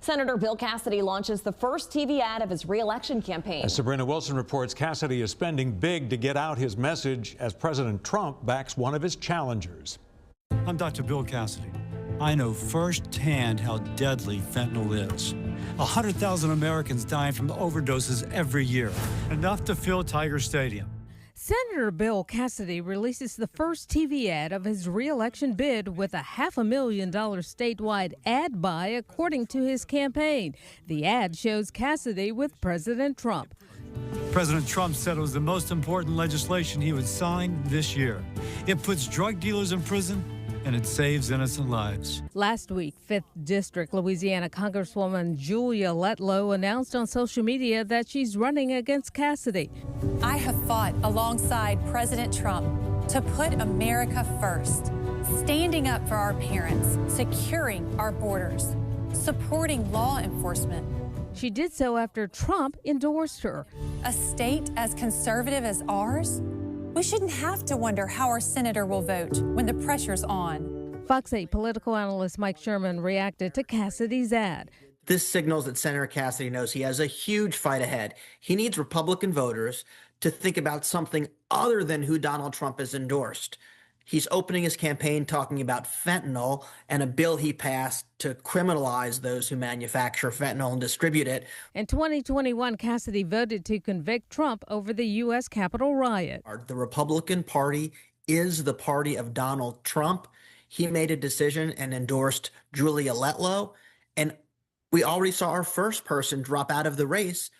Senator Bill Cassidy launches the first TV ad of his re-election campaign. As Sabrina Wilson reports, Cassidy is spending big to get out his message as President Trump backs one of his challengers. I'm Dr. Bill Cassidy. I know firsthand how deadly fentanyl is. 100,000 Americans dying from overdoses every year, enough to fill Tiger Stadium. Senator Bill Cassidy releases the first TV ad of his re-election bid with a $500,000 statewide ad buy, according to his campaign. The ad shows Cassidy with President Trump. President Trump said it was the most important legislation he would sign this year. It puts drug dealers in prison, and it saves innocent lives. Last week, 5th District Louisiana Congresswoman Julia Letlow announced on social media that she's running against Cassidy. I have fought alongside President Trump to put America first, standing up for our parents, securing our borders, supporting law enforcement. She did so after Trump endorsed her. A state as conservative as ours? We shouldn't have to wonder how our senator will vote when the pressure's on. Fox 8 political analyst Mike Sherman reacted to Cassidy's ad. This signals that Senator Cassidy knows he has a huge fight ahead. He needs Republican voters to think about something other than who Donald Trump has endorsed. He's opening his campaign talking about fentanyl and a bill he passed to criminalize those who manufacture fentanyl and distribute it. In 2021, Cassidy voted to convict Trump over the U.S. Capitol riot. The Republican Party is the party of Donald Trump. He made a decision and endorsed Julia Letlow. And we already saw our first person drop out of the race,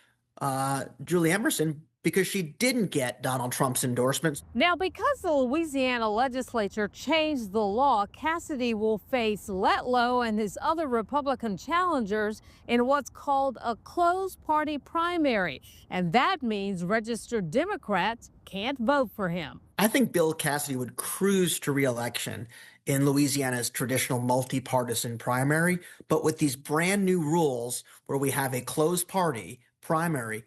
Julie Emerson, because she didn't get Donald Trump's endorsements. Now, because the Louisiana legislature changed the law, Cassidy will face Letlow and his other Republican challengers in what's called a closed party primary. And that means registered Democrats can't vote for him. I think Bill Cassidy would cruise to re-election in Louisiana's traditional multi-partisan primary, but with these brand new rules where we have a closed party primary,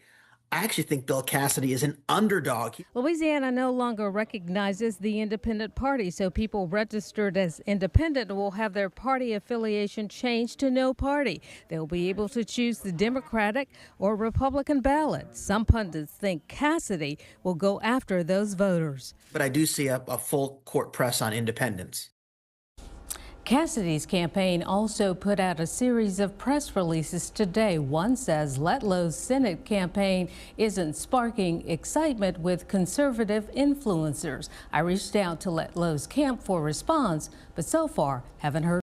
I actually think Bill Cassidy is an underdog. Louisiana no longer recognizes the independent party, so people registered as independent will have their party affiliation changed to no party. They'll be able to choose the Democratic or Republican ballot. Some pundits think Cassidy will go after those voters. But I do see a full court press on independence. Cassidy's campaign also put out a series of press releases today. One says Letlow's Senate campaign isn't sparking excitement with conservative influencers. I reached out to Letlow's camp for a response, but so far haven't heard.